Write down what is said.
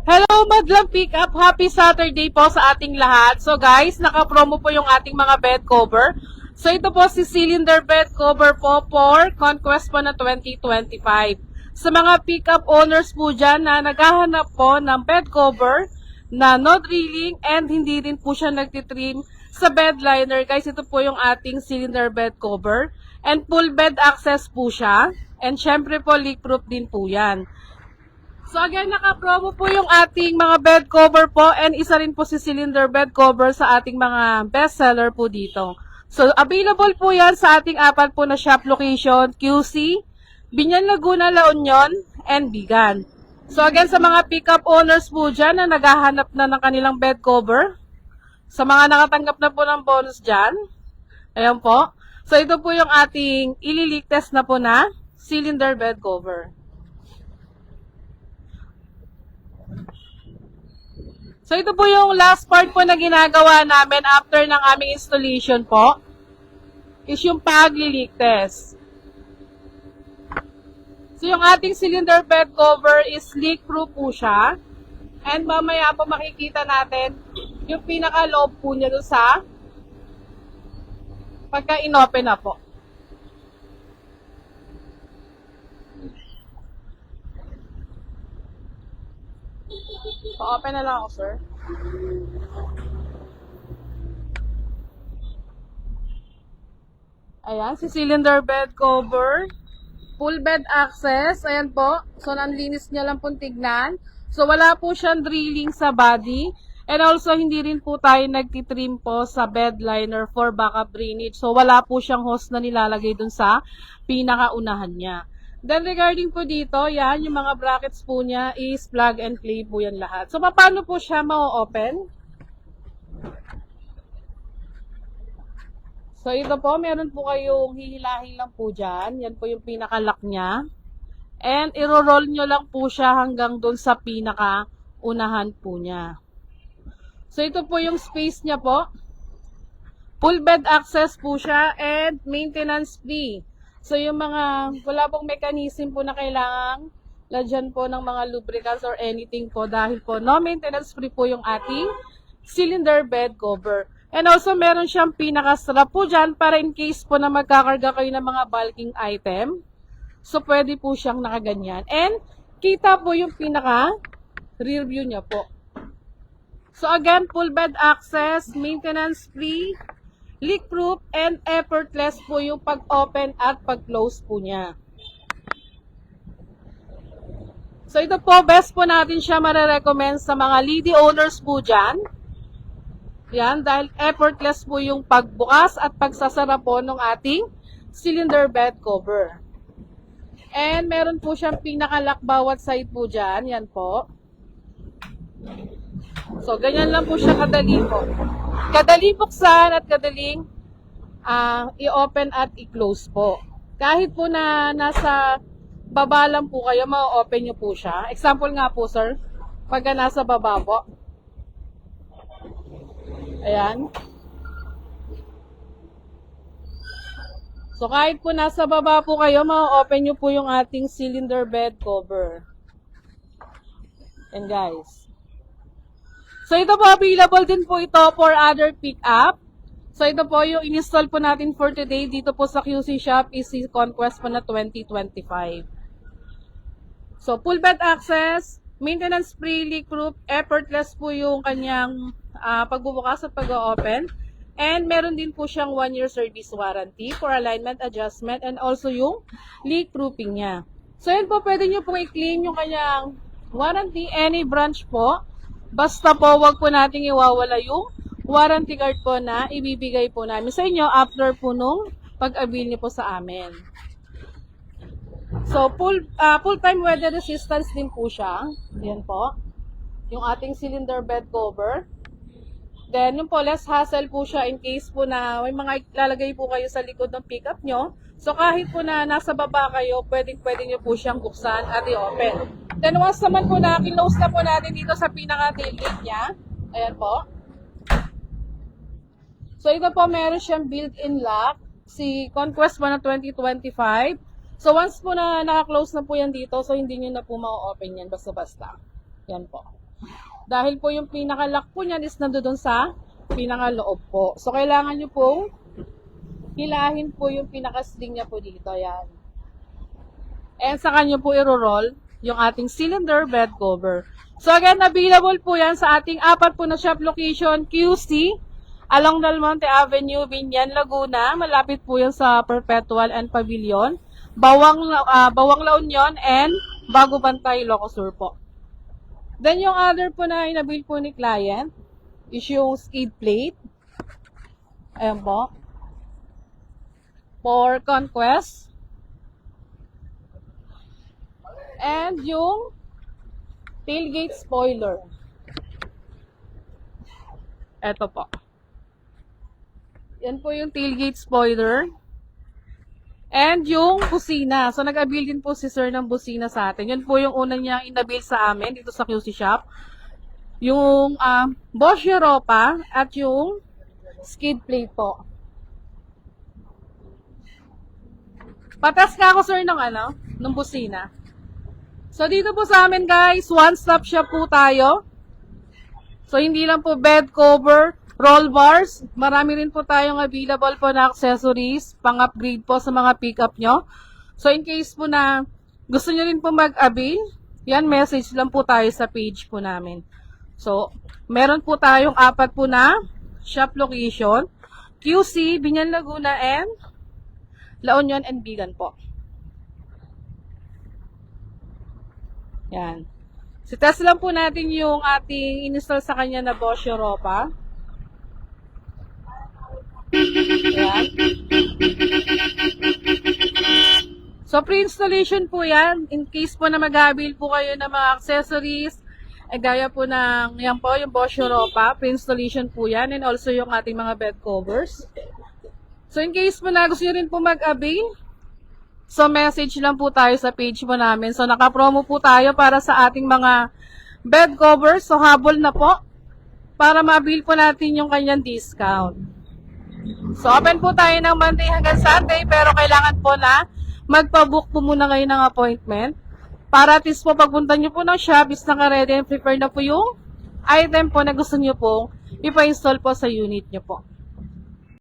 Hello, Madlang Pickup. Happy Saturday po sa ating lahat. So guys, naka-promo po yung ating mga bed cover. So ito po si cylinder bed cover po for Conquest po na 2025. Sa mga pickup owners po dyan na naghahanap po ng bed cover na no drilling and hindi rin po siya nagtitrim sa bed liner. Guys, ito po yung ating cylinder bed cover. And full bed access po siya. And syempre po leak proof din po yan. So again, naka-promo po yung ating mga bed cover po and isa rin po si cylinder bed cover sa ating mga best seller po dito. So available po yan sa ating apat po na shop location, QC, Binyan Laguna, La Union, and Bigan. So again, sa mga pickup owners po dyan na naghahanap na ng kanilang bed cover, sa mga nakatanggap na po ng bonus dyan, ayan po. So ito po yung ating ililik test na po na cylinder bed cover. So ito po yung last part po na ginagawa namin after ng aming installation po, is yung pag-leak test. So yung ating cylinder bed cover is leak proof po siya. And mamaya po makikita natin yung pinaka-loob po niya doon sa pagka inopen na po. Pa-open na lang ako, sir. Ayan, si cylinder bed cover. Full bed access. Ayan po. So, nanlinis niya lang pong tignan. So, wala po siyang drilling sa body. And also, hindi rin po tayo nagtitrim po sa bed liner for backup drainage. So, wala po siyang hose na nilalagay dun sa pinakaunahan niya. Then, regarding po dito, yan, yung mga brackets po niya is plug and play po yan lahat. So, paano po siya ma-open? So, ito po, meron po kayong hihilahin lang po dyan. Yan po yung pinaka-lock niya. And, iro-roll nyo lang po siya hanggang dun sa pinaka-unahan po niya. So, ito po yung space niya po. Full bed access po siya and maintenance free. So, yung mga, wala pong mechanism po na kailangang lagyan po ng mga lubricants or anything po dahil po no maintenance free po yung ating cylinder bed cover. And also, meron siyang pinaka-strap po dyan para in case po na magkakarga kayo ng mga bulking item. So, pwede po siyang nakaganyan. And, kita po yung pinaka-rear view niya po. So, again, full bed access, maintenance free, leak proof, and effortless po yung pag-open at pag-close po niya. So, ito po, best po natin siya marirecommend sa mga lady owners po dyan. Yan, dahil effortless po yung pagbukas at pagsasara po ng ating cylinder bed cover. And meron po siyang pinaka-lock bawat side po dyan. Yan po. So, ganyan lang po siya kadali po. Kadaling buksan at kadaling i-open at i-close po. Kahit po na nasa baba lang po kayo, ma-open nyo po siya. Example nga po, sir. Pagka nasa baba po. Ayan. So, kahit po nasa baba po kayo, ma-open nyo po yung ating cylinder bed cover. And guys. So, ito po, available din po ito for other pick-up. So, ito po yung in-install po natin for today dito po sa QC Shop is si Conquest po na 2025. So, full bed access, maintenance free, leak proof, effortless po yung kanyang pagbubukas at pag-open. And meron din po siyang 1-year service warranty for alignment adjustment and also yung leak proofing niya. So, yun po, pwede nyo pong i-claim yung kanyang warranty, any branch po. Basta po, wag po nating iwawala yung warranty card po na ibibigay po namin sa inyo after po nung pag-avail niyo po sa amin. So, full-time weather resistance din po siya. Yan po. Yung ating cylinder bed cover. Then, yung po, less hassle po siya in case po na may mga lalagay po kayo sa likod ng pickup nyo. So, kahit po na nasa baba kayo, pwede nyo po siyang buksan at i-open. Then, once naman po na, close na po natin dito sa pinaka-tailgate niya. Ayan po. So, ito po, meron siyang built-in lock. Si Conquest po na 2025. So, once po na naka-close na po yan dito, so hindi nyo na po ma-open yan basta-basta. Yan po. Dahil po yung pinaka-lock po niyan is nandoon sa pinaka-loob po. So, kailangan nyo pong hilahin po yung pinaka-sling niya po dito. Yan. And saka nyo po i-roll yung ating cylinder bed cover. So, again, available po yan sa ating 4 po na shop location, QC, along Del Monte Avenue, Binyan, Laguna. Malapit po yan sa Perpetual and Pavilion. Bawang La Union and Bago Bantay, Ilocos Sur po. Then, yung other po na inabil po ni client is yung skid plate. Ayan po. For Conquest. And yung tailgate spoiler. Ito po. Yan po yung tailgate spoiler. And yung busina. So, nag-abil din po si sir ng busina sa atin. Yun po yung una niyang inabil sa amin dito sa QC Shop. Yung Bosch Europa at yung skid plate po. Patas ka ako, sir, ng busina. So, dito po sa amin, guys, one-stop shop po tayo. So, hindi lang po bed cover, roll bars. Marami rin po tayong available po na accessories, pang-upgrade po sa mga pick-up nyo. So, in case po na gusto nyo rin po mag-avail, yan, message lang po tayo sa page po namin. So, meron po tayong 4 po na shop location, QC, Binyan, Laguna, and La Union and Bigan po. Yan. So, test lang po natin yung ating install sa kanya na Bosch Europa. Yan. So, pre-installation po yan. In case po na mag-avail po kayo ng mga accessories, gaya po ng, yan po, yung Bosch Europa, pre-installation po yan, and also yung ating mga bed covers. So, in case po na gusto nyo rin po mag-avail, so, message lang po tayo sa page po namin. So, naka-promo po tayo para sa ating mga bed covers. So, habol na po para ma-avail po natin yung kanyang discount. So, open po tayo ng Monday hanggang Sunday, pero kailangan po na magpa-book po muna kayo ng appointment para at least po pagpunta nyo po ng shop is naka-ready and prepare na po yung item po na gusto nyo po ipa-install po sa unit nyo po.